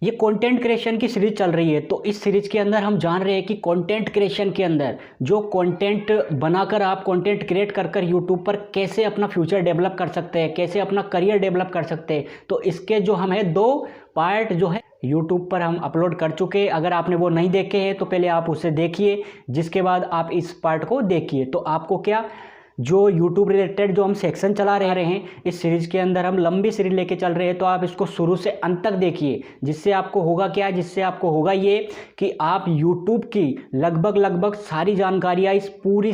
ये content creation की series चल रही है। तो इस सीरीज के अंदर हम जान रहे हैं कि कंटेंट क्रिएशन के अंदर जो कंटेंट बनाकर आप कंटेंट क्रिएट कर कर यूट्यूब पर कैसे अपना फ्यूचर डेवलप कर सकते हैं, कैसे अपना करियर डेवलप कर सकते हैं। तो इसके जो हम है 2 पार्ट जो है यूट्यूब पर हम अपलोड कर चुके हैं। अगर आपने वो नहीं देखे हैं तो पहले आप उसे देखिए, जिसके बाद आप इस पार्ट को देखिए। तो आपको क्या जो YouTube रिलेटेड जो हम सेक्शन चला रहे हैं इस सीरीज़ के अंदर, हम लंबी सीरीज लेके चल रहे हैं, तो आप इसको शुरू से अंत तक देखिए। जिससे आपको होगा क्या, जिससे आपको होगा ये कि आप YouTube की लगभग सारी जानकारियाँ इस पूरे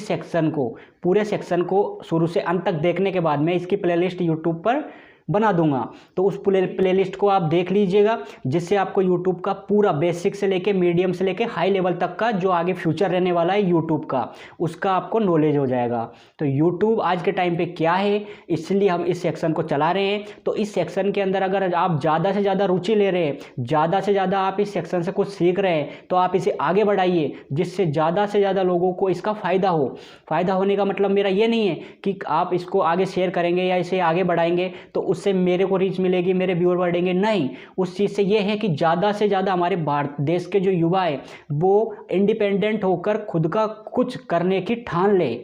सेक्शन को शुरू से अंत तक देखने के बाद मैं इसकी प्लेलिस्ट YouTube पर बना दूंगा। तो उस प्लेलिस्ट को आप देख लीजिएगा, जिससे आपको यूट्यूब का पूरा बेसिक से लेके मीडियम से लेके हाई लेवल तक का जो आगे फ्यूचर रहने वाला है यूट्यूब का, उसका आपको नॉलेज हो जाएगा। तो यूट्यूब आज के टाइम पे क्या है, इसलिए हम इस सेक्शन को चला रहे हैं। तो इस सेक्शन के अंदर अगर आप ज़्यादा से ज़्यादा रुचि ले रहे हैं, ज़्यादा से ज़्यादा आप इस सेक्शन से कुछ सीख रहे हैं, तो आप इसे आगे बढ़ाइए, जिससे ज़्यादा से ज़्यादा लोगों को इसका फ़ायदा हो। फ़ायदा होने का मतलब मेरा ये नहीं है कि आप इसको आगे शेयर करेंगे या इसे आगे बढ़ाएंगे तो उससे मेरे को रीच मिलेगी, मेरे व्यूअर बढ़ेंगे, नहीं। उस चीज़ से ये है कि ज़्यादा से ज़्यादा हमारे भारत देश के जो युवा है वो इंडिपेंडेंट होकर खुद का कुछ करने की ठान ले,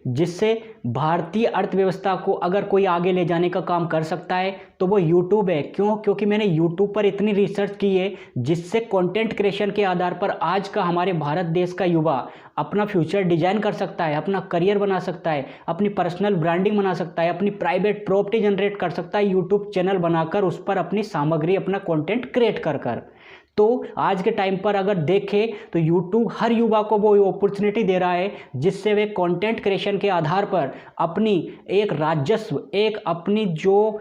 जिससे भारतीय अर्थव्यवस्था को अगर कोई आगे ले जाने का काम कर सकता है तो वो यूट्यूब है। क्यों? क्योंकि मैंने यूट्यूब पर इतनी रिसर्च की है, जिससे कंटेंट क्रिएशन के आधार पर आज का हमारे भारत देश का युवा अपना फ्यूचर डिजाइन कर सकता है, अपना करियर बना सकता है, अपनी पर्सनल ब्रांडिंग बना सकता है, अपनी प्राइवेट प्रॉपर्टी जनरेट कर सकता है यूट्यूब चैनल बनाकर, उस पर अपनी सामग्री, अपना कंटेंट क्रिएट कर कर। तो आज के टाइम पर अगर देखें तो YouTube हर युवा को वो अपॉर्चुनिटी दे रहा है, जिससे वे कंटेंट क्रिएशन के आधार पर अपनी एक राजस्व, एक अपनी जो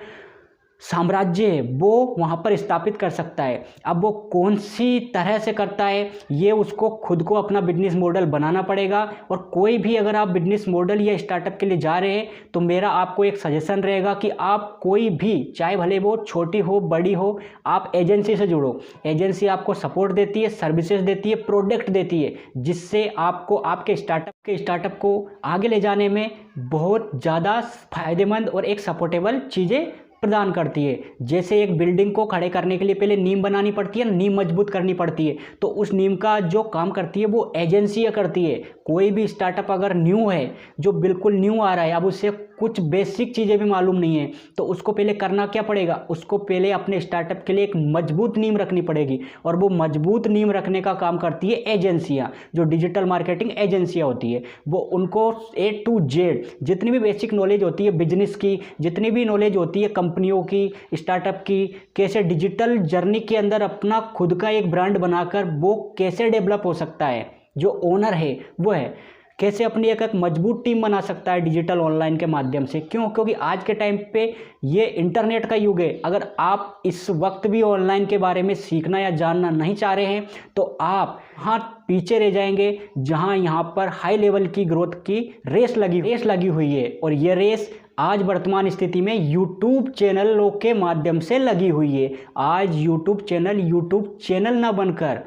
साम्राज्य है वो वहाँ पर स्थापित कर सकता है। अब वो कौन सी तरह से करता है, ये उसको खुद को अपना बिजनेस मॉडल बनाना पड़ेगा। और कोई भी अगर आप बिजनेस मॉडल या स्टार्टअप के लिए जा रहे हैं तो मेरा आपको एक सजेशन रहेगा कि आप कोई भी, चाहे भले वो छोटी हो बड़ी हो, आप एजेंसी से जुड़ो। एजेंसी आपको सपोर्ट देती है, सर्विसेज देती है, प्रोडक्ट देती है, जिससे आपको आपके स्टार्टअप को आगे ले जाने में बहुत ज़्यादा फायदेमंद और एक सपोर्टेबल चीज़ें प्रदान करती है। जैसे एक बिल्डिंग को खड़े करने के लिए पहले नींव बनानी पड़ती है, नींव मजबूत करनी पड़ती है, तो उस नींव का जो काम करती है वो एजेंसियाँ करती है। कोई भी स्टार्टअप अगर न्यू है, जो बिल्कुल न्यू आ रहा है, अब उससे कुछ बेसिक चीज़ें भी मालूम नहीं है, तो उसको पहले करना क्या पड़ेगा, उसको पहले अपने स्टार्टअप के लिए एक मजबूत नींव रखनी पड़ेगी। और वो मजबूत नींव रखने का काम करती है एजेंसियाँ, जो डिजिटल मार्केटिंग एजेंसियाँ होती है। वो उनको A to Z जितनी भी बेसिक नॉलेज होती है बिजनेस की, जितनी भी नॉलेज होती है कंपनियों की, स्टार्टअप की, कैसे डिजिटल जर्नी के अंदर अपना खुद का एक ब्रांड बनाकर वो कैसे डेवलप हो सकता है, जो ओनर है वो है, कैसे अपनी एक मजबूत टीम बना सकता है डिजिटल ऑनलाइन के माध्यम से। क्यों? क्योंकि आज के टाइम पे ये इंटरनेट का युग है। अगर आप इस वक्त भी ऑनलाइन के बारे में सीखना या जानना नहीं चाह रहे हैं तो आप हाँ पीछे रह जाएंगे, जहां यहाँ पर हाई लेवल की ग्रोथ की रेस लगी हुई है। और ये रेस आज वर्तमान स्थिति में यूट्यूब चैनलों के माध्यम से लगी हुई है। आज यूट्यूब चैनल ना बनकर,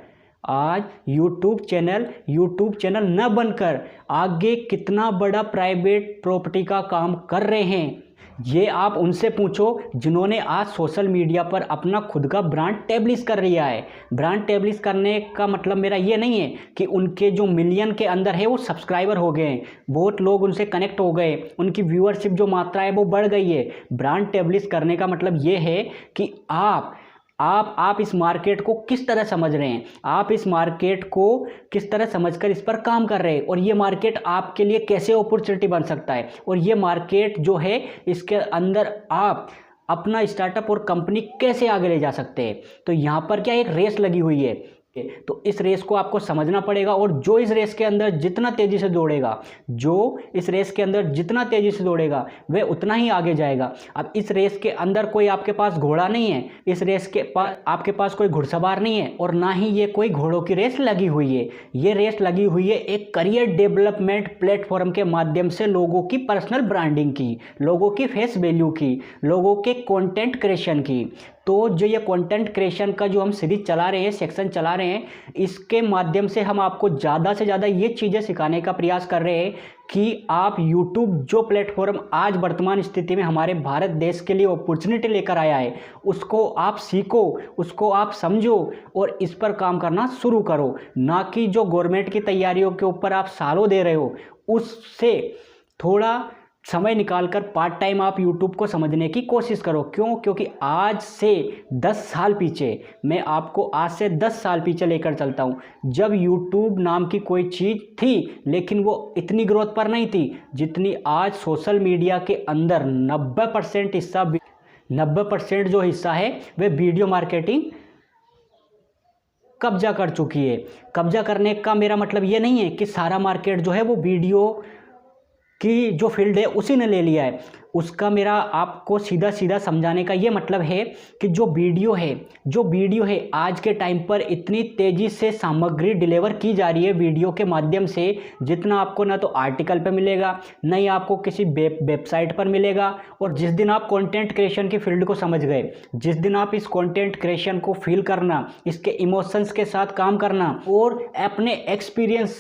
आज यूट्यूब चैनल न बनकर आगे कितना बड़ा प्राइवेट प्रॉपर्टी का काम कर रहे हैं, ये आप उनसे पूछो जिन्होंने आज सोशल मीडिया पर अपना खुद का ब्रांड टेब्लिश कर लिया है। ब्रांड टेब्लिश करने का मतलब मेरा ये नहीं है कि उनके जो मिलियन के अंदर है वो सब्सक्राइबर हो गए, बहुत लोग उनसे कनेक्ट हो गए, उनकी व्यूअरशिप जो मात्रा है वो बढ़ गई है। ब्रांड टेब्लिश करने का मतलब ये है कि आप इस मार्केट को किस तरह समझ रहे हैं, आप इस मार्केट को किस तरह समझकर इस पर काम कर रहे हैं, और ये मार्केट आपके लिए कैसे अपॉर्चुनिटी बन सकता है, और ये मार्केट जो है इसके अंदर आप अपना स्टार्टअप और कंपनी कैसे आगे ले जा सकते हैं। तो यहाँ पर क्या एक रेस लगी हुई है, तो इस रेस को आपको समझना पड़ेगा। और जो इस रेस के अंदर जितना तेजी से दौड़ेगा वह उतना ही आगे जाएगा। अब इस रेस के अंदर कोई आपके पास घोड़ा नहीं है, इस रेस के पास आपके पास कोई घुड़सवार नहीं है, और ना ही ये कोई घोड़ों की रेस लगी हुई है। ये रेस लगी हुई है एक करियर डेवलपमेंट प्लेटफॉर्म के माध्यम से, लोगों की पर्सनल ब्रांडिंग की, लोगों की फेस वैल्यू की, लोगों के कंटेंट क्रिएशन की। तो जो ये कंटेंट क्रिएशन का जो हम सीरीज चला रहे हैं, सेक्शन चला रहे हैं, इसके माध्यम से हम आपको ज़्यादा से ज़्यादा ये चीज़ें सिखाने का प्रयास कर रहे हैं कि आप यूट्यूब जो प्लेटफॉर्म आज वर्तमान स्थिति में हमारे भारत देश के लिए अपॉर्चुनिटी लेकर आया है, उसको आप सीखो, उसको आप समझो और इस पर काम करना शुरू करो। ना कि जो गवर्नमेंट की तैयारियों के ऊपर आप सालों दे रहे हो, उससे थोड़ा समय निकालकर पार्ट टाइम आप YouTube को समझने की कोशिश करो। क्यों? क्योंकि आज से 10 साल पीछे, मैं आपको आज से 10 साल पीछे लेकर चलता हूँ, जब YouTube नाम की कोई चीज़ थी, लेकिन वो इतनी ग्रोथ पर नहीं थी जितनी आज सोशल मीडिया के अंदर 90% जो हिस्सा है वह वीडियो मार्केटिंग कब्जा कर चुकी है। कब्जा करने का मेरा मतलब ये नहीं है कि सारा मार्केट जो है वो वीडियो की जो फील्ड है उसी ने ले लिया है। उसका मेरा आपको सीधा सीधा समझाने का ये मतलब है कि जो वीडियो है आज के टाइम पर इतनी तेज़ी से सामग्री डिलीवर की जा रही है वीडियो के माध्यम से, जितना आपको ना तो आर्टिकल पे मिलेगा, ना ही आपको किसी वेबसाइट पर मिलेगा। और जिस दिन आप कंटेंट क्रिएशन की फील्ड को समझ गए, जिस दिन आप इस कंटेंट क्रिएशन को फील करना, इसके इमोशंस के साथ काम करना और अपने एक्सपीरियंस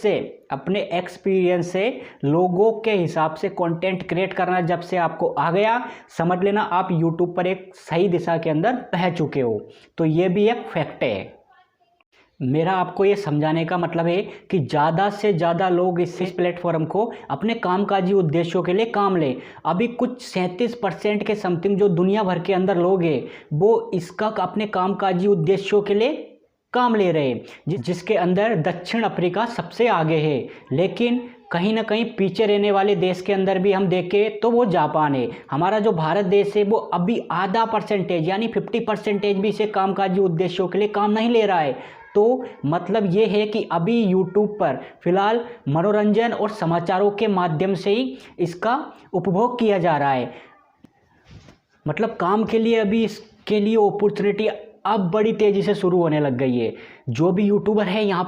से लोगों के हिसाब से कंटेंट क्रिएट करना जब से आपको आ गया, समझ लेना आप YouTube पर एक सही दिशा के अंदर बह चुके हो। तो ये भी एक फैक्ट है। मेरा आपको ये समझाने का मतलब है कि ज़्यादा से ज़्यादा लोग इस प्लेटफॉर्म को अपने कामकाजी उद्देश्यों के लिए काम लें। अभी कुछ 37% के समथिंग जो दुनिया भर के अंदर लोग हैं, वो इसका अपने कामकाजी उद्देश्यों के लिए काम ले रहे हैं, जिसके अंदर दक्षिण अफ्रीका सबसे आगे है। लेकिन कहीं ना कहीं पीछे रहने वाले देश के अंदर भी हम देखें तो वो जापान है। हमारा जो भारत देश है वो अभी आधा परसेंटेज यानी 50% भी इसे कामकाजी उद्देश्यों के लिए काम नहीं ले रहा है। तो मतलब ये है कि अभी यूट्यूब पर फिलहाल मनोरंजन और समाचारों के माध्यम से ही इसका उपभोग किया जा रहा है। मतलब काम के लिए अभी इसके लिए अपॉर्चुनिटी अब बड़ी तेज़ी से शुरू होने लग गई है। जो भी यूट्यूबर है यहाँ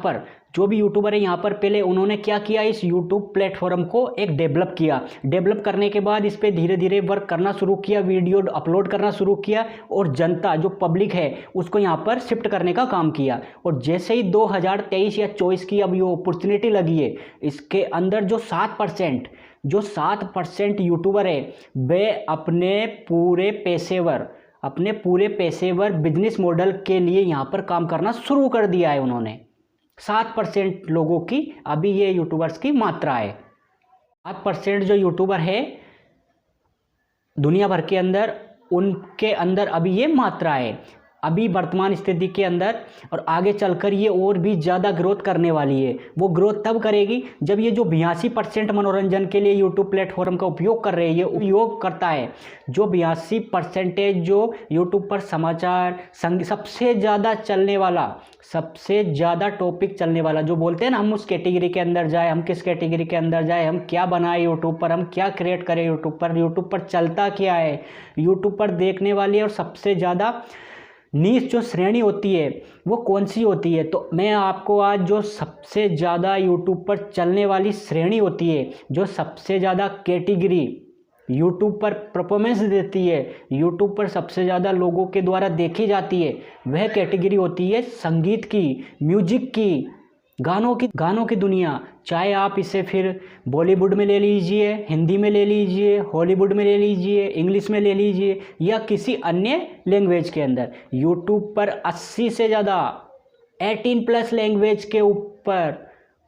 पर पहले उन्होंने क्या किया, इस यूट्यूब प्लेटफॉर्म को एक डेवलप करने के बाद इस पर धीरे धीरे वर्क करना शुरू किया, वीडियो अपलोड करना शुरू किया और जनता जो पब्लिक है उसको यहाँ पर शिफ्ट करने का काम किया। और जैसे ही 2023 या 24 की अब ये अपॉर्चुनिटी लगी है, इसके अंदर जो 7% यूट्यूबर है वे अपने पूरे पेशेवर बिजनेस मॉडल के लिए यहाँ पर काम करना शुरू कर दिया है उन्होंने। 7% लोगों की अभी ये यूट्यूबर्स की मात्रा है। 7% जो यूट्यूबर है दुनिया भर के अंदर, उनके अंदर अभी ये मात्रा है अभी वर्तमान स्थिति के अंदर। और आगे चलकर ये और भी ज़्यादा ग्रोथ करने वाली है। वो ग्रोथ तब करेगी जब ये जो 82% मनोरंजन के लिए यूट्यूब प्लेटफॉर्म का उपयोग कर रहे हैं, ये उपयोग करता है। जो 82% जो यूट्यूब पर समाचार सबसे ज़्यादा टॉपिक चलने वाला, जो बोलते हैं ना हम उस कैटेगरी के अंदर जाए, हम किस कैटेगरी के अंदर जाए, हम क्या बनाए यूट्यूब पर, हम क्या क्रिएट करें यूट्यूब पर चलता क्या है, यूट्यूब पर देखने वाली और सबसे ज़्यादा नीच जो श्रेणी होती है वो कौन सी होती है। तो मैं आपको आज जो सबसे ज़्यादा यूट्यूब पर चलने वाली श्रेणी होती है, जो सबसे ज़्यादा कैटेगरी यूट्यूब पर परफॉर्मेंस देती है, यूट्यूब पर सबसे ज़्यादा लोगों के द्वारा देखी जाती है, वह कैटेगरी होती है संगीत की, म्यूजिक की, गानों की दुनिया। चाहे आप इसे फिर बॉलीवुड में ले लीजिए, हिंदी में ले लीजिए, हॉलीवुड में ले लीजिए, इंग्लिश में ले लीजिए या किसी अन्य लैंग्वेज के अंदर, यूट्यूब पर 80 से ज़्यादा 18+ लैंग्वेज के ऊपर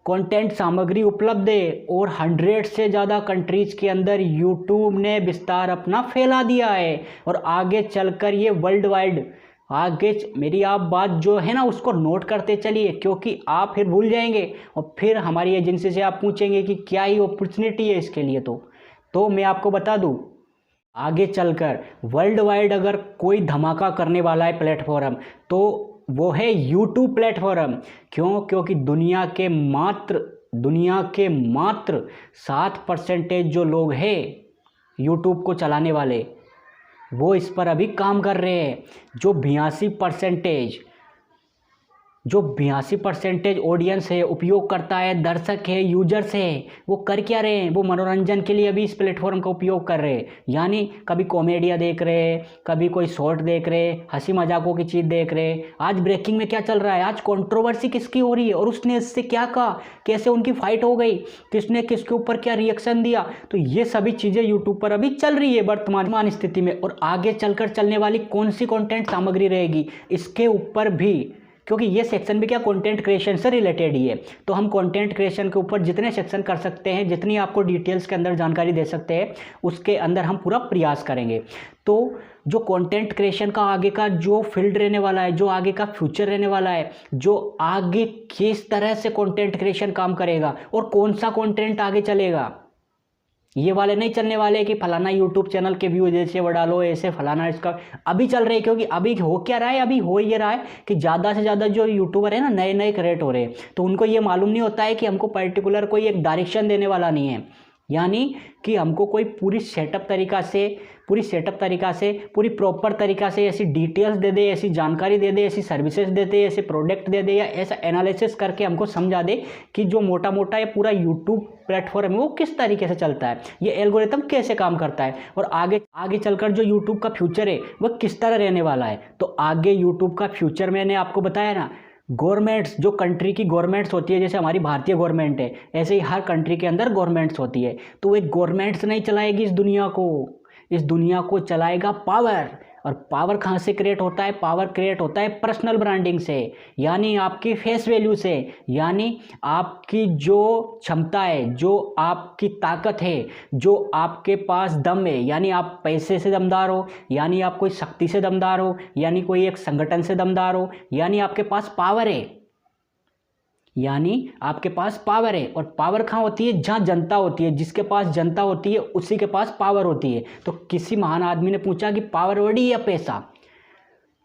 कंटेंट सामग्री उपलब्ध है। और 100 से ज़्यादा कंट्रीज के अंदर यूट्यूब ने विस्तार अपना फैला दिया है। और आगे चलकर ये वर्ल्ड वाइड, मेरी आप बात जो है ना उसको नोट करते चलिए, क्योंकि आप फिर भूल जाएंगे और फिर हमारी एजेंसी से आप पूछेंगे कि क्या ही अपॉर्चुनिटी है इसके लिए। तो मैं आपको बता दूं, आगे चलकर वर्ल्ड वाइड अगर कोई धमाका करने वाला है प्लेटफॉर्म तो वो है यूट्यूब प्लेटफॉर्म। क्यों? क्योंकि दुनिया के मात्र 7% जो लोग हैं यूट्यूब को चलाने वाले, वो इस पर अभी काम कर रहे हैं। जो 82% जो 82% ऑडियंस है, उपयोग करता है, दर्शक है, यूजर्स है, वो कर क्या रहे हैं? वो मनोरंजन के लिए अभी इस प्लेटफॉर्म का उपयोग कर रहे हैं। यानी कभी कॉमेडिया देख रहे हैं, कभी कोई शॉर्ट देख रहे हैं, हंसी मजाकों की चीज़ देख रहे हैं। आज ब्रेकिंग में क्या चल रहा है, आज कंट्रोवर्सी किसकी हो रही है और उसने इससे क्या कहा, कैसे उनकी फाइट हो गई, किसने किसके ऊपर क्या रिएक्शन दिया, तो ये सभी चीज़ें यूट्यूब पर अभी चल रही है वर्तमान स्थिति में। और आगे चलकर चलने वाली कौन सी कंटेंट सामग्री रहेगी इसके ऊपर भी, क्योंकि ये सेक्शन भी क्या कंटेंट क्रिएशन से रिलेटेड ही है। तो हम कंटेंट क्रिएशन के ऊपर जितने सेक्शन कर सकते हैं, जितनी आपको डिटेल्स के अंदर जानकारी दे सकते हैं, उसके अंदर हम पूरा प्रयास करेंगे। तो जो कंटेंट क्रिएशन का आगे का जो फील्ड रहने वाला है, जो आगे का फ्यूचर रहने वाला है, जो आगे किस तरह से कंटेंट क्रिएशन काम करेगा और कौन सा कंटेंट आगे चलेगा, ये वाले नहीं चलने वाले कि फलाना यूट्यूब चैनल के व्यूज ऐसे बढ़ा लो, ऐसे फलाना इसका अभी चल रहे हैं। क्योंकि अभी हो क्या रहा है, अभी हो ये रहा है कि ज़्यादा से ज़्यादा जो यूट्यूबर है ना, नए नए क्रिएट हो रहे हैं, तो उनको ये मालूम नहीं होता है कि हमको पर्टिकुलर कोई एक डायरेक्शन देने वाला नहीं है। यानी कि हमको कोई पूरी सेटअप तरीका से पूरी प्रॉपर तरीका से ऐसी डिटेल्स दे दे, ऐसी जानकारी दे दे, ऐसी सर्विसेज दे दे, ऐसे प्रोडक्ट दे दे, या ऐसा एनालिसिस करके हमको समझा दे कि जो मोटा मोटा ये पूरा यूट्यूब प्लेटफॉर्म है वो किस तरीके से चलता है, ये एल्गोरिथम कैसे काम करता है, और आगे चलकर जो यूट्यूब का फ्यूचर है वो किस तरह रहने वाला है। तो आगे यूट्यूब का फ्यूचर मैंने आपको बताया ना, गवर्नमेंट्स, जो कंट्री की गवर्नमेंट्स होती है, जैसे हमारी भारतीय गवर्नमेंट है, ऐसे ही हर कंट्री के अंदर गवर्नमेंट्स होती है। तो एक गवर्नमेंट्स नहीं चलाएगी इस दुनिया को चलाएगा पावर। और पावर कहाँ से क्रिएट होता है? पावर क्रिएट होता है पर्सनल ब्रांडिंग से, यानी आपकी फेस वैल्यू से, यानी आपकी जो क्षमता है, जो आपकी ताकत है, जो आपके पास दम है, यानी आप पैसे से दमदार हो, यानी आप कोई शक्ति से दमदार हो, यानी कोई एक संगठन से दमदार हो, यानी आपके पास पावर है, और पावर कहाँ होती है? जहाँ जनता होती है। जिसके पास जनता होती है उसी के पास पावर होती है। तो किसी महान आदमी ने पूछा कि पावर बड़ी या पैसा?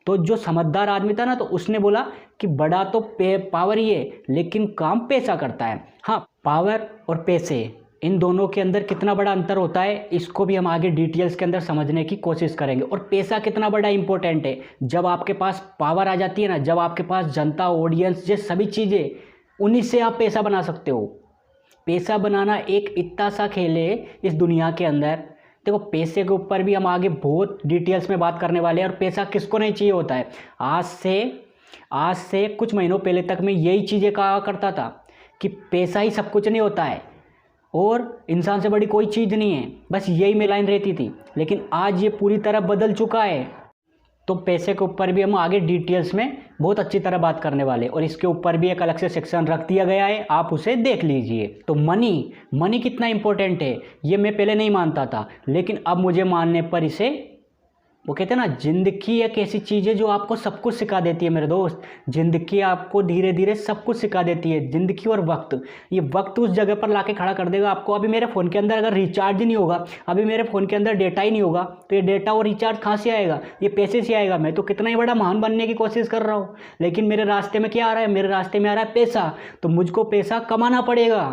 तो जो समझदार आदमी था ना, तो उसने बोला कि बड़ा तो पावर ही है, लेकिन काम पैसा करता है। हाँ, पावर और पैसे, इन दोनों के अंदर कितना बड़ा अंतर होता है, इसको भी हम आगे डिटेल्स के अंदर समझने की कोशिश करेंगे। और पैसा कितना बड़ा इंपॉर्टेंट है। जब आपके पास पावर आ जाती है ना, जब आपके पास जनता, ऑडियंस, ये सभी चीज़ें, उन्हीं से आप पैसा बना सकते हो। पैसा बनाना एक इतना सा खेल है इस दुनिया के अंदर। देखो, पैसे के ऊपर भी हम आगे बहुत डिटेल्स में बात करने वाले हैं। और पैसा किसको नहीं चाहिए होता है? आज से कुछ महीनों पहले तक मैं यही चीज़ें कहा करता था कि पैसा ही सब कुछ नहीं होता है और इंसान से बड़ी कोई चीज़ नहीं है, बस यही मेरी लाइन रहती थी। लेकिन आज ये पूरी तरह बदल चुका है। तो पैसे के ऊपर भी हम आगे डिटेल्स में बहुत अच्छी तरह बात करने वाले, और इसके ऊपर भी एक अलग से सेक्शन रख दिया गया है, आप उसे देख लीजिए। तो मनी कितना इंपॉर्टेंट है, ये मैं पहले नहीं मानता था, लेकिन अब मुझे मानने पर इसे, वो कहते हैं ना, जिंदगी एक ऐसी चीज़ है जो आपको सब कुछ सिखा देती है मेरे दोस्त। जिंदगी आपको धीरे धीरे सब कुछ सिखा देती है। जिंदगी और वक्त, ये वक्त उस जगह पर लाके खड़ा कर देगा आपको। अभी मेरे फ़ोन के अंदर अगर रिचार्ज ही नहीं होगा, अभी मेरे फ़ोन के अंदर डेटा ही नहीं होगा, तो ये डेटा और रिचार्ज कहाँ से आएगा? ये पैसे से आएगा। मैं तो कितना ही बड़ा महान बनने की कोशिश कर रहा हूँ, लेकिन मेरे रास्ते में क्या आ रहा है? मेरे रास्ते में आ रहा है पैसा। तो मुझको पैसा कमाना पड़ेगा।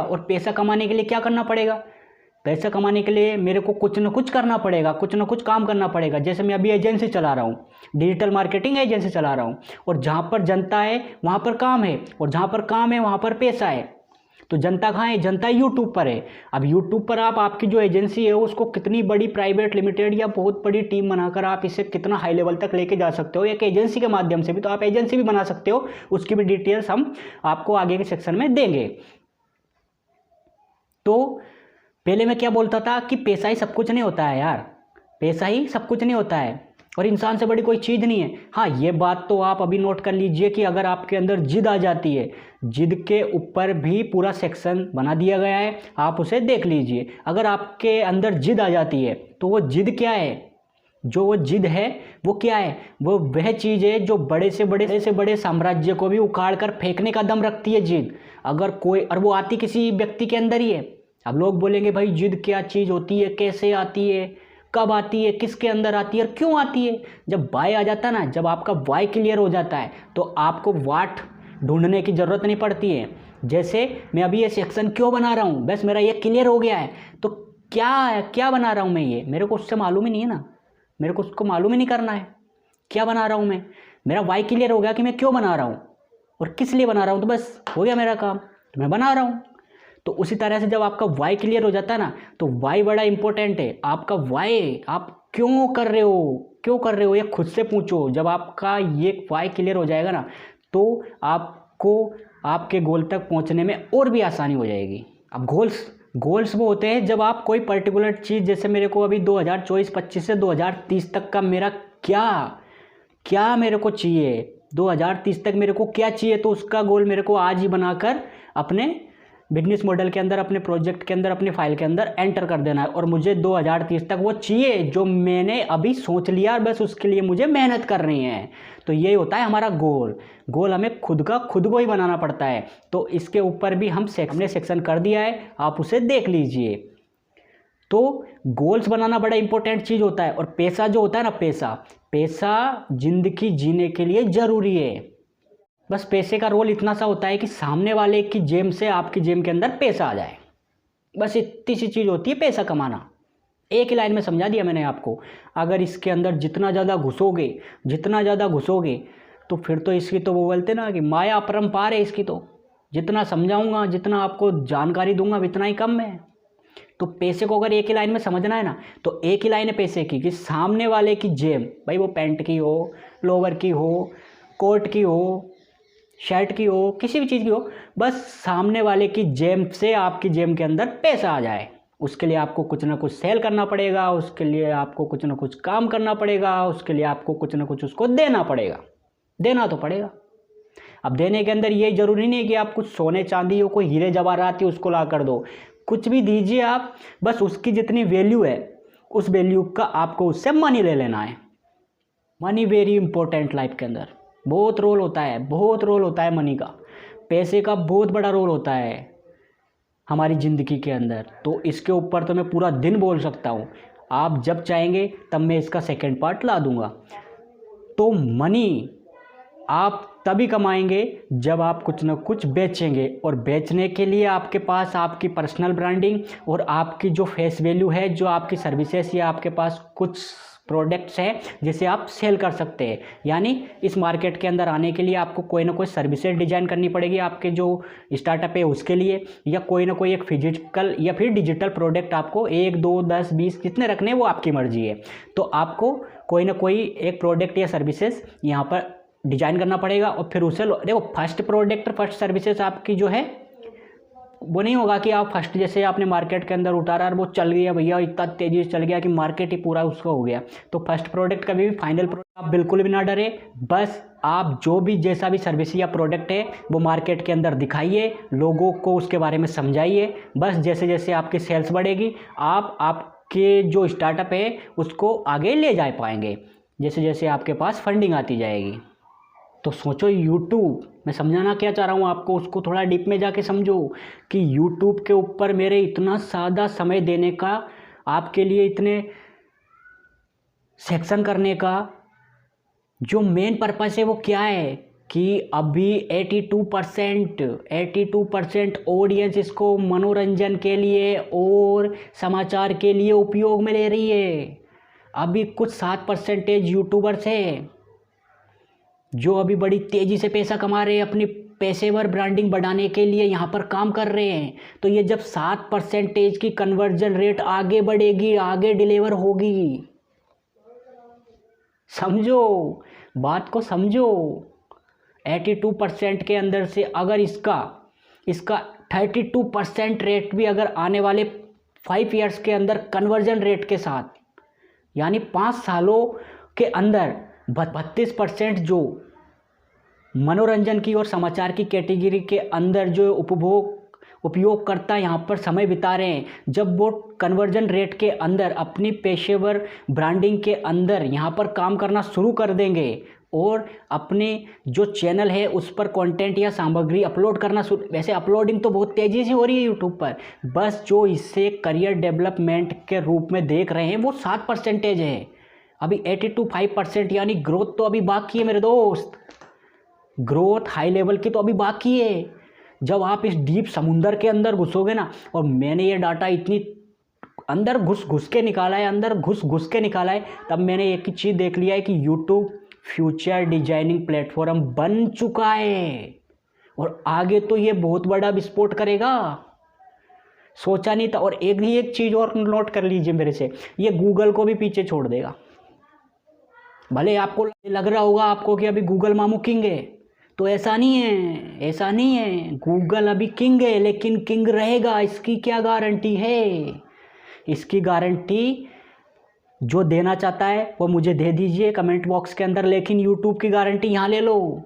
और पैसा कमाने के लिए क्या करना पड़ेगा? पैसा कमाने के लिए मेरे को कुछ ना कुछ करना पड़ेगा, कुछ ना कुछ काम करना पड़ेगा। जैसे मैं अभी एजेंसी चला रहा हूँ, डिजिटल मार्केटिंग एजेंसी चला रहा हूँ, और जहाँ पर जनता है वहाँ पर काम है, और जहाँ पर काम है वहाँ पर पैसा है। तो जनता कहाँ है? जनता यूट्यूब पर है। अब यूट्यूब पर आपकी जो एजेंसी है उसको कितनी बड़ी प्राइवेट लिमिटेड या बहुत बड़ी टीम बनाकर आप इसे कितना हाई लेवल तक लेके जा सकते हो, एक एजेंसी के माध्यम से भी। तो आप एजेंसी भी बना सकते हो, उसकी भी डिटेल्स हम आपको आगे के सेक्शन में देंगे। तो पहले मैं क्या बोलता था कि पैसा ही सब कुछ नहीं होता है यार, पैसा ही सब कुछ नहीं होता है और इंसान से बड़ी कोई चीज़ नहीं है। हाँ, ये बात तो आप अभी नोट कर लीजिए कि अगर आपके अंदर जिद आ जाती है, जिद के ऊपर भी पूरा सेक्शन बना दिया गया है, आप उसे देख लीजिए। अगर आपके अंदर जिद आ जाती है तो वो जिद क्या है? जो वो जिद है वो क्या है? वो वह चीज़ है जो बड़े से बड़े साम्राज्य को भी उखाड़ कर फेंकने का दम रखती है जिद। अगर कोई, और वो आती किसी व्यक्ति के अंदर ही है। अब लोग बोलेंगे भाई जिद क्या चीज़ होती है, कैसे आती है, कब आती है, किसके अंदर आती है और क्यों आती है? जब वाई आ जाता है ना, जब आपका वाई क्लियर हो जाता है तो आपको वाट ढूंढने की ज़रूरत नहीं पड़ती है। जैसे मैं अभी ये सेक्शन क्यों बना रहा हूँ, बस मेरा ये क्लियर हो गया है तो क्या बना रहा हूँ मैं, ये मेरे को उससे मालूम ही नहीं है ना, मेरे को उसको मालूम ही नहीं करना है। क्या बना रहा हूँ मेरा वाई क्लियर हो गया कि मैं क्यों बना रहा हूँ और किस लिए बना रहा हूँ, तो बस हो गया मेरा काम, तो मैं बना रहा हूँ। तो उसी तरह से जब आपका वाई क्लियर हो जाता है ना, तो वाई बड़ा इंपॉर्टेंट है। आपका वाई आप क्यों कर रहे हो, क्यों कर रहे हो, ये खुद से पूछो। जब आपका ये वाई क्लियर हो जाएगा ना, तो आपको आपके गोल तक पहुंचने में और भी आसानी हो जाएगी। अब गोल्स वो होते हैं जब आप कोई पर्टिकुलर चीज़, जैसे मेरे को अभी 2024-25 से 2030 तक का मेरा क्या मेरे को चाहिए, 2030 तक मेरे को क्या चाहिए, तो उसका गोल मेरे को आज ही बनाकर अपने बिजनेस मॉडल के अंदर, अपने प्रोजेक्ट के अंदर, अपनी फाइल के अंदर एंटर कर देना है। और मुझे 2030 तक वो चाहिए जो मैंने अभी सोच लिया, बस उसके लिए मुझे मेहनत करनी है। तो ये होता है हमारा गोल हमें खुद को ही बनाना पड़ता है। तो इसके ऊपर भी हमने सेक्शन कर दिया है, आप उसे देख लीजिए। तो गोल्स बनाना बड़ा इंपॉर्टेंट चीज़ होता है। और पैसा जो होता है ना, पैसा जिंदगी जीने के लिए ज़रूरी है। बस पैसे का रोल इतना सा होता है कि सामने वाले की जेब से आपकी जेब के अंदर पैसा आ जाए, बस इतनी सी चीज़ होती है पैसा कमाना। एक ही लाइन में समझा दिया मैंने आपको। अगर इसके अंदर जितना ज़्यादा घुसोगे तो फिर तो इसकी तो वो बोलते ना कि माया अपरंपार है इसकी। तो जितना समझाऊंगा, जितना आपको जानकारी दूंगा, इतना ही कम है। तो पैसे को अगर एक ही लाइन में समझना है ना, तो एक ही लाइन है पैसे की, कि सामने वाले की जेब, भाई वो पैंट की हो, लोवर की हो, कोट की हो, शर्ट की हो, किसी भी चीज़ की हो, बस सामने वाले की जेब से आपकी जेब के अंदर पैसा आ जाए। उसके लिए आपको कुछ ना कुछ सेल करना पड़ेगा, उसके लिए आपको कुछ ना कुछ काम करना पड़ेगा, उसके लिए आपको कुछ ना कुछ उसको देना पड़ेगा, देना तो पड़ेगा। अब देने के अंदर ये ज़रूरी नहीं है कि आप कुछ सोने चांदी हो, कोई हीरे जवाहरात ही उसको ला कर दो, कुछ भी दीजिए आप, बस उसकी जितनी वैल्यू है उस वैल्यू का आपको उससे मनी ले लेना है। मनी वेरी इंपॉर्टेंट लाइफ के अंदर, बहुत रोल होता है मनी का। पैसे का बहुत बड़ा रोल होता है हमारी ज़िंदगी के अंदर। तो इसके ऊपर तो मैं पूरा दिन बोल सकता हूँ, आप जब चाहेंगे तब मैं इसका सेकंड पार्ट ला दूंगा। तो मनी आप तभी कमाएंगे जब आप कुछ ना कुछ बेचेंगे, और बेचने के लिए आपके पास आपकी पर्सनल ब्रांडिंग और आपकी जो फेस वैल्यू है, जो आपकी सर्विसेज या आपके पास कुछ प्रोडक्ट्स हैं जिसे आप सेल कर सकते हैं। यानी इस मार्केट के अंदर आने के लिए आपको कोई ना कोई सर्विसेज डिजाइन करनी पड़ेगी आपके जो स्टार्टअप है उसके लिए, या कोई ना कोई एक फिजिकल या फिर डिजिटल प्रोडक्ट आपको 1, 2, 10, 20 जितने रखने हैं वो आपकी मर्जी है। तो आपको कोई ना कोई एक प्रोडक्ट या सर्विसेज यहाँ पर डिजाइन करना पड़ेगा, और फिर उसे देखो, फर्स्ट प्रोडक्ट फर्स्ट सर्विसेज आपकी जो है वो नहीं होगा कि आप फर्स्ट जैसे आपने मार्केट के अंदर उतारा और वो चल गया भैया, इतना तेजी से चल गया कि मार्केट ही पूरा उसका हो गया। तो फर्स्ट प्रोडक्ट कभी भी फाइनल प्रोडक्ट, आप बिल्कुल भी ना डरे, बस आप जो भी जैसा भी सर्विस या प्रोडक्ट है वो मार्केट के अंदर दिखाइए, लोगों को उसके बारे में समझाइए। बस जैसे जैसे आपकी सेल्स बढ़ेगी, आप आपके जो स्टार्टअप है उसको आगे ले जा पाएंगे, जैसे जैसे आपके पास फंडिंग आती जाएगी। तो सोचो यूट्यूब, मैं समझाना क्या चाह रहा हूँ आपको, उसको थोड़ा डीप में जाके समझो कि यूट्यूब के ऊपर मेरे इतना ज़्यादा समय देने का, आपके लिए इतने सेक्शन करने का जो मेन पर्पस है वो क्या है, कि अभी 82% ऑडियंस इसको मनोरंजन के लिए और समाचार के लिए उपयोग में ले रही है। अभी कुछ 7% यूट्यूबर्स हैं जो अभी बड़ी तेज़ी से पैसा कमा रहे हैं, अपनी पेशेवर ब्रांडिंग बढ़ाने के लिए यहाँ पर काम कर रहे हैं। तो ये जब 7% की कन्वर्जन रेट आगे बढ़ेगी, आगे डिलीवर होगी, समझो बात को, समझो। 82% के अंदर से अगर इसका 32% रेट भी अगर आने वाले 5 ईयर्स के अंदर कन्वर्जन रेट के साथ, यानी 5 सालों के अंदर 32% जो मनोरंजन की और समाचार की कैटेगरी के अंदर जो उपयोगकर्ता यहाँ पर समय बिता रहे हैं, जब वो कन्वर्जन रेट के अंदर अपनी पेशेवर ब्रांडिंग के अंदर यहाँ पर काम करना शुरू कर देंगे और अपने जो चैनल है उस पर कंटेंट या सामग्री अपलोड करना शुरू, वैसे अपलोडिंग तो बहुत तेज़ी से हो रही है यूट्यूब पर, बस जो इसे करियर डेवलपमेंट के रूप में देख रहे हैं वो 7% है। अभी 5% यानी ग्रोथ तो अभी बाकी है मेरे दोस्त, ग्रोथ हाई लेवल की तो अभी बाकी है। जब आप इस डीप समुंदर के अंदर घुसोगे ना, और मैंने ये डाटा इतनी अंदर घुस घुस के निकाला है, तब मैंने एक ही चीज़ देख लिया है कि यूट्यूब फ्यूचर डिजाइनिंग प्लेटफॉर्म बन चुका है और आगे तो ये बहुत बड़ा विस्फोट करेगा, सोचा नहीं था। और एक चीज़ और नोट कर लीजिए मेरे से, ये गूगल को भी पीछे छोड़ देगा। भले आपको लग रहा होगा आपको कि अभी गूगल मामू किंग है, तो ऐसा नहीं है, ऐसा नहीं है। गूगल अभी किंग है लेकिन किंग रहेगा, इसकी क्या गारंटी है? इसकी गारंटी जो देना चाहता है वो मुझे दे दीजिए कमेंट बॉक्स के अंदर, लेकिन यूट्यूब की गारंटी यहाँ ले लो।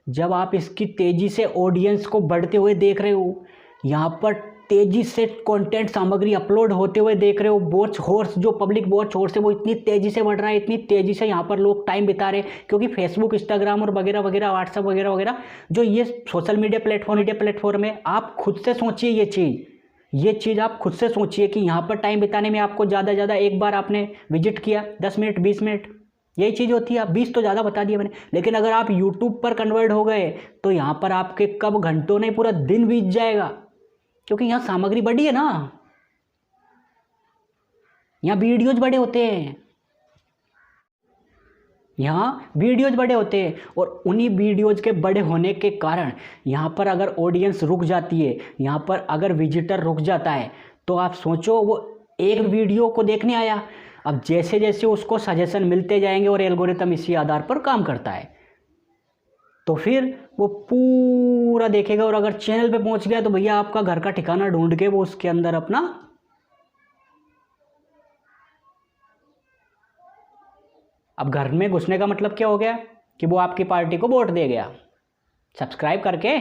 जब आप इसकी तेज़ी से ऑडियंस को बढ़ते हुए देख रहे हो, यहाँ पर तेज़ी से कंटेंट सामग्री अपलोड होते हुए देख रहे हो, वॉच हॉर्स जो पब्लिक वॉच हॉर्स है वो इतनी तेज़ी से बढ़ रहा है, इतनी तेज़ी से यहाँ पर लोग टाइम बिता रहे हैं, क्योंकि फेसबुक, इंस्टाग्राम और वगैरह वगैरह, व्हाट्सअप वगैरह वगैरह जो ये सोशल मीडिया प्लेटफॉर्म है। आप खुद से सोचिए ये चीज़ आप खुद से सोचिए कि यहाँ पर टाइम बिताने में आपको ज़्यादा ज़्यादा एक बार आपने विजिट किया 10 मिनट 20 मिनट, यही चीज़ होती है। आप 20 तो ज़्यादा बता दिया मैंने, लेकिन अगर आप यूट्यूब पर कन्वर्ट हो गए तो यहाँ पर आपके कब घंटों नहीं पूरा दिन बीत जाएगा, क्योंकि यहाँ सामग्री बड़ी है ना, यहाँ वीडियोज बड़े होते हैं, यहाँ वीडियोज बड़े होते हैं। और उन्हीं वीडियोज के बड़े होने के कारण यहाँ पर अगर ऑडियंस रुक जाती है, यहाँ पर अगर विजिटर रुक जाता है, तो आप सोचो वो एक वीडियो को देखने आया, अब जैसे जैसे उसको सजेशन मिलते जाएंगे और एल्गोरिथम इसी आधार पर काम करता है, तो फिर वो पूरा देखेगा। और अगर चैनल पे पहुंच गया तो भैया आपका घर का ठिकाना ढूंढ के वो उसके अंदर अपना अब घर में घुसने का मतलब क्या हो गया कि वो आपकी पार्टी को वोट दे गया सब्सक्राइब करके,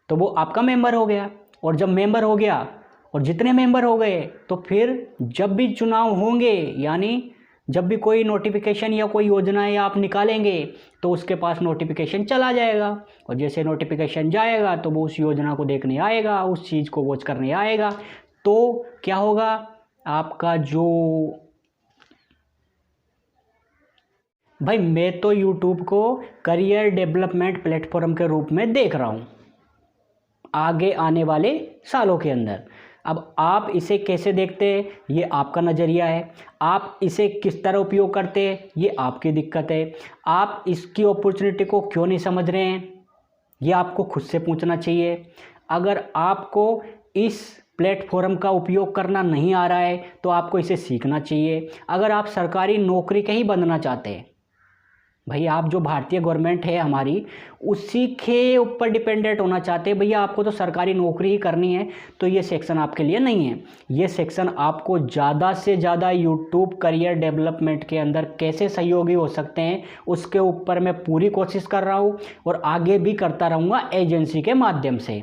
तो वो आपका मेंबर हो गया। और जब मेंबर हो गया और जितने मेंबर हो गए, तो फिर जब भी चुनाव होंगे, यानी जब भी कोई नोटिफिकेशन या कोई योजना या आप निकालेंगे, तो उसके पास नोटिफिकेशन चला जाएगा। और जैसे नोटिफिकेशन जाएगा तो वो उस योजना को देखने आएगा, उस चीज़ को वॉच करने आएगा। तो क्या होगा, आपका जो भाई, मैं तो यूट्यूब को करियर डेवलपमेंट प्लेटफॉर्म के रूप में देख रहा हूँ आगे आने वाले सालों के अंदर। अब आप इसे कैसे देखते हैं ये आपका नज़रिया है, आप इसे किस तरह उपयोग करते हैं ये आपकी दिक्कत है, आप इसकी अपॉर्चुनिटी को क्यों नहीं समझ रहे हैं ये आपको खुद से पूछना चाहिए। अगर आपको इस प्लेटफॉर्म का उपयोग करना नहीं आ रहा है तो आपको इसे सीखना चाहिए। अगर आप सरकारी नौकरी के ही बनना चाहते हैं, भाई आप जो भारतीय गवर्नमेंट है हमारी उसी के ऊपर डिपेंडेंट होना चाहते हैं, भैया आपको तो सरकारी नौकरी ही करनी है, तो ये सेक्शन आपके लिए नहीं है। ये सेक्शन आपको ज़्यादा से ज़्यादा यूट्यूब करियर डेवलपमेंट के अंदर कैसे सहयोगी हो सकते हैं उसके ऊपर मैं पूरी कोशिश कर रहा हूँ और आगे भी करता रहूँगा एजेंसी के माध्यम से।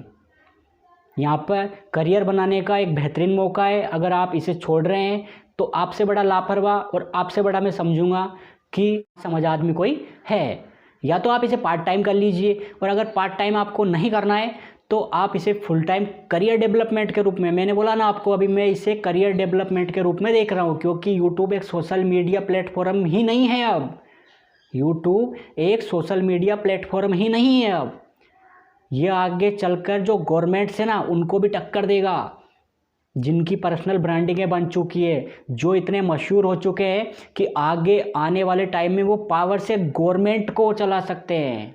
यहाँ पर करियर बनाने का एक बेहतरीन मौका है, अगर आप इसे छोड़ रहे हैं तो आपसे बड़ा लापरवाह और आपसे बड़ा मैं समझूंगा कि समझ आदमी कोई है। या तो आप इसे पार्ट टाइम कर लीजिए, और अगर पार्ट टाइम आपको नहीं करना है तो आप इसे फुल टाइम करियर डेवलपमेंट के रूप में, मैंने बोला ना आपको अभी, मैं इसे करियर डेवलपमेंट के रूप में देख रहा हूँ, क्योंकि यूट्यूब एक सोशल मीडिया प्लेटफॉर्म ही नहीं है। अब यूट्यूब एक सोशल मीडिया प्लेटफॉर्म ही नहीं है, अब ये आगे चलकर जो गवर्नमेंट से ना उनको भी टक्कर देगा, जिनकी पर्सनल ब्रांडिंगें बन चुकी है, जो इतने मशहूर हो चुके हैं कि आगे आने वाले टाइम में वो पावर से गवर्नमेंट को चला सकते हैं।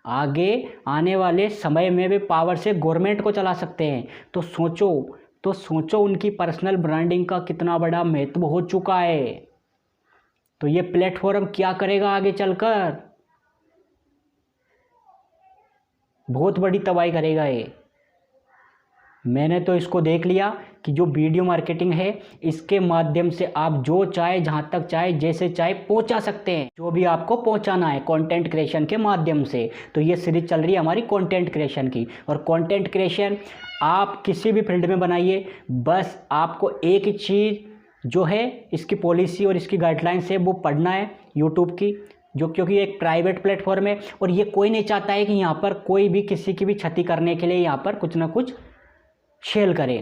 आगे आने वाले समय में वे पावर से गवर्नमेंट को चला सकते हैं। तो सोचो उनकी पर्सनल ब्रांडिंग का कितना बड़ा महत्व हो चुका है। तो ये प्लेटफॉर्म क्या करेगा आगे चलकर, बहुत बड़ी तबाही करेगा ये। मैंने तो इसको देख लिया कि जो वीडियो मार्केटिंग है इसके माध्यम से आप जो चाहे, जहाँ तक चाहे, जैसे चाहे पहुँचा सकते हैं, जो भी आपको पहुँचाना है कंटेंट क्रिएशन के माध्यम से। तो ये सीरीज चल रही है हमारी कंटेंट क्रिएशन की, और कंटेंट क्रिएशन आप किसी भी फील्ड में बनाइए, बस आपको एक ही चीज़ जो है इसकी पॉलिसी और इसकी गाइडलाइंस है वो पढ़ना है यूट्यूब की, जो क्योंकि एक प्राइवेट प्लेटफॉर्म है और ये कोई नहीं चाहता है कि यहाँ पर कोई भी किसी की भी क्षति करने के लिए यहाँ पर कुछ ना कुछ शेयर करे,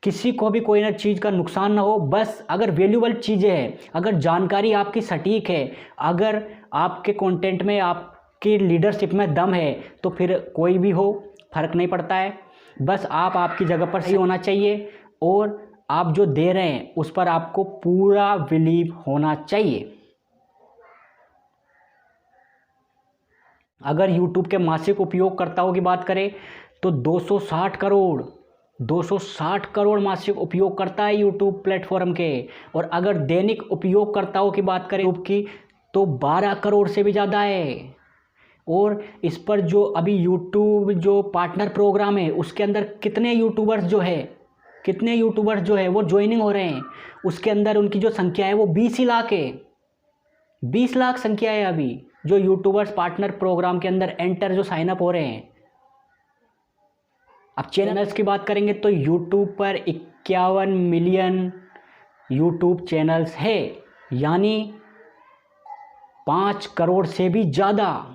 किसी को भी कोई ना चीज़ का नुकसान ना हो। बस अगर वैल्यूबल चीज़ें हैं, अगर जानकारी आपकी सटीक है, अगर आपके कंटेंट में आपकी लीडरशिप में दम है, तो फिर कोई भी हो फर्क नहीं पड़ता है। बस आप आपकी जगह पर सही होना चाहिए और आप जो दे रहे हैं उस पर आपको पूरा बिलीव होना चाहिए। अगर यूट्यूब के मासिक उपयोगकर्ताओं की बात करें तो 260 करोड़ मासिक उपयोगकर्ता है यूट्यूब प्लेटफॉर्म के। और अगर दैनिक उपयोगकर्ताओं की बात करें यूट्यूब की तो 12 करोड़ से भी ज़्यादा है। और इस पर जो अभी यूट्यूब जो पार्टनर प्रोग्राम है उसके अंदर कितने यूट्यूबर्स जो है वो ज्वाइनिंग हो रहे हैं, उसके अंदर उनकी जो संख्या है वो 20 ही लाख है। 20 लाख संख्या है अभी जो यूट्यूबर्स पार्टनर प्रोग्राम के अंदर जो साइन अप हो रहे हैं। अब चैनल्स की बात करेंगे तो यूट्यूब पर 51 मिलियन यूट्यूब चैनल्स है, यानी 5 करोड़ से भी ज़्यादा।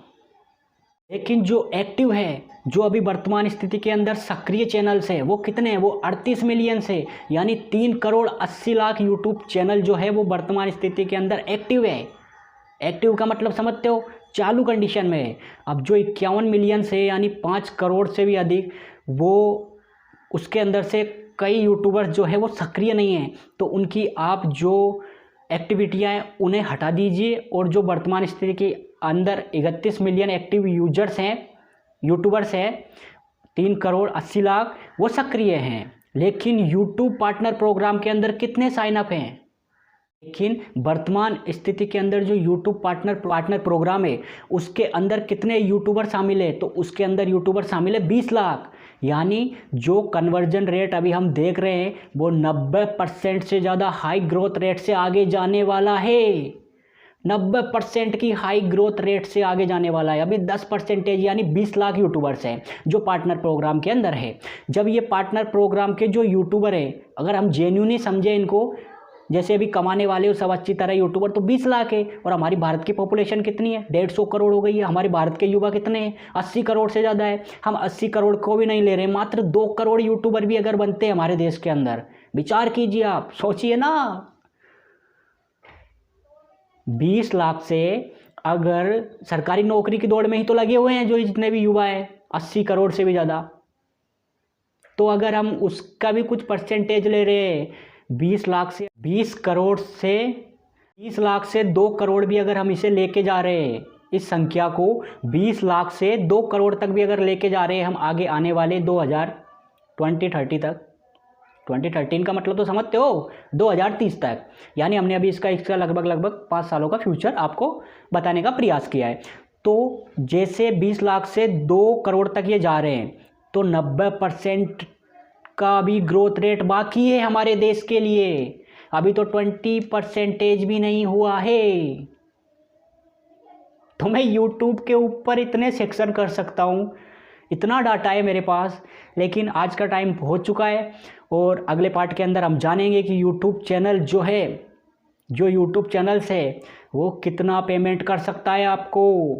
लेकिन जो एक्टिव है, जो अभी वर्तमान स्थिति के अंदर सक्रिय चैनल्स है वो कितने हैं, वो 38 मिलियन से, यानी 3 करोड़ 80 लाख यूट्यूब चैनल जो है वो वर्तमान स्थिति के अंदर एक्टिव है। एक्टिव का मतलब समझते हो, चालू कंडीशन में है। अब जो 51 मिलियन से यानी 5 करोड़ से भी अधिक, वो उसके अंदर से कई यूट्यूबर्स जो है वो सक्रिय नहीं हैं, तो उनकी आप जो एक्टिविटियाँ हैं उन्हें हटा दीजिए। और जो वर्तमान स्थिति के अंदर 31 मिलियन एक्टिव यूजर्स हैं, यूट्यूबर्स हैं, 3 करोड़ 80 लाख वो सक्रिय हैं। लेकिन यूट्यूब पार्टनर प्रोग्राम के अंदर कितने साइनअप हैं? लेकिन वर्तमान स्थिति के अंदर जो यूट्यूब पार्टनर प्रोग्राम है उसके अंदर कितने यूट्यूबर शामिल है? तो उसके अंदर यूट्यूबर शामिल है 20 लाख, यानी जो कन्वर्जन रेट अभी हम देख रहे हैं वो 90% से ज़्यादा हाई ग्रोथ रेट से आगे जाने वाला है। 90% की हाई ग्रोथ रेट से आगे जाने वाला है। अभी 10% यानी 20 लाख यूट्यूबर्स हैं जो पार्टनर प्रोग्राम के अंदर है। जब ये पार्टनर प्रोग्राम के जो यूट्यूबर है, अगर हम जेन्युइनली समझे इनको, जैसे अभी कमाने वाले और सब अच्छी तरह यूट्यूबर, तो 20 लाख है। और हमारी भारत की पॉपुलेशन कितनी है? 150 करोड़ हो गई है। हमारे भारत के युवा कितने हैं? 80 करोड़ से ज़्यादा है। हम 80 करोड़ को भी नहीं ले रहे, मात्र 2 करोड़ यूट्यूबर भी अगर बनते हैं हमारे देश के अंदर, विचार कीजिए आप, सोचिए ना। 20 लाख से अगर सरकारी नौकरी की दौड़ में ही तो लगे हुए हैं जो जितने भी युवा हैं, 80 करोड़ से भी ज़्यादा, तो अगर हम उसका भी कुछ परसेंटेज ले रहे हैं, 20 लाख से 20 लाख से 2 करोड़ भी अगर हम इसे लेके जा रहे हैं, इस संख्या को 20 लाख से 2 करोड़ तक भी अगर लेके जा रहे हैं हम आगे आने वाले 2030 तक, 2013 का मतलब तो समझते हो, 2030 तक, यानी हमने अभी इसका लगभग 5 सालों का फ्यूचर आपको बताने का प्रयास किया है। तो जैसे 20 लाख से 2 करोड़ तक ये जा रहे हैं, तो 90% का भी ग्रोथ रेट बाकी है हमारे देश के लिए। अभी तो 20% भी नहीं हुआ है। तो मैं YouTube के ऊपर इतने सेक्शन कर सकता हूँ, इतना डाटा है मेरे पास, लेकिन आज का टाइम हो चुका है। और अगले पार्ट के अंदर हम जानेंगे कि यूट्यूब चैनल जो है, जो यूट्यूब चैनल्स है वो कितना पेमेंट कर सकता है, आपको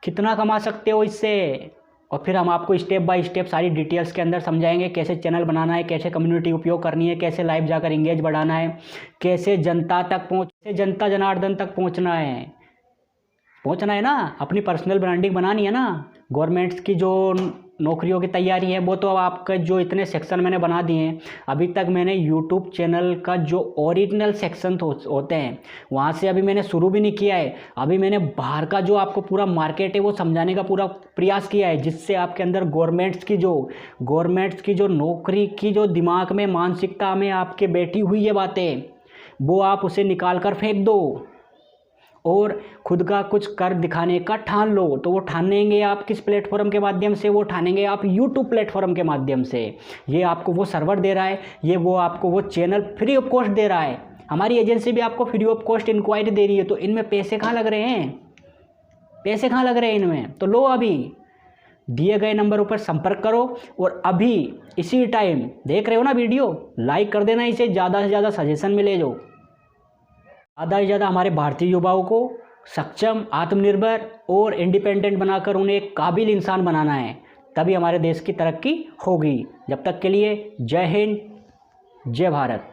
कितना कमा सकते हो इससे। और फिर हम आपको स्टेप बाय स्टेप सारी डिटेल्स के अंदर समझाएंगे कैसे चैनल बनाना है, कैसे कम्युनिटी उपयोग करनी है, कैसे लाइव जाकर इंगेज बढ़ाना है, कैसे जनता जनार्दन तक पहुंचना है ना। अपनी पर्सनल ब्रांडिंग बनानी है ना। गवर्नमेंट्स की जो नौकरियों की तैयारी है वो तो अब आपका जो इतने सेक्शन मैंने बना दिए हैं, अभी तक मैंने यूट्यूब चैनल का जो ओरिजिनल सेक्शन होते हैं वहाँ से अभी मैंने शुरू भी नहीं किया है। अभी मैंने बाहर का जो आपको पूरा मार्केट है वो समझाने का पूरा प्रयास किया है, जिससे आपके अंदर गवर्नमेंट्स की जो नौकरी की जो दिमाग में मानसिकता में आपके बैठी हुई है बातें, वो आप उसे निकाल कर फेंक दो और खुद का कुछ कर दिखाने का ठान लो। तो वो ठानेंगे आप किस प्लेटफॉर्म के माध्यम से? वो ठानेंगे आप यूट्यूब प्लेटफॉर्म के माध्यम से। ये आपको वो सर्वर दे रहा है, ये वो आपको वो चैनल फ्री ऑफ कॉस्ट दे रहा है। हमारी एजेंसी भी आपको फ्री ऑफ कॉस्ट इंक्वायरी दे रही है, तो इनमें पैसे कहाँ लग रहे हैं? पैसे कहाँ लग रहे हैं इनमें? तो लो, अभी दिए गए नंबरों पर संपर्क करो और अभी इसी टाइम देख रहे हो ना वीडियो, लाइक कर देना, इसे ज़्यादा से ज़्यादा सजेशन मिले, जो ज़्यादा से ज़्यादा हमारे भारतीय युवाओं को सक्षम, आत्मनिर्भर और इंडिपेंडेंट बनाकर उन्हें एक काबिल इंसान बनाना है, तभी हमारे देश की तरक्की होगी। जब तक के लिए जय हिंद, जय भारत।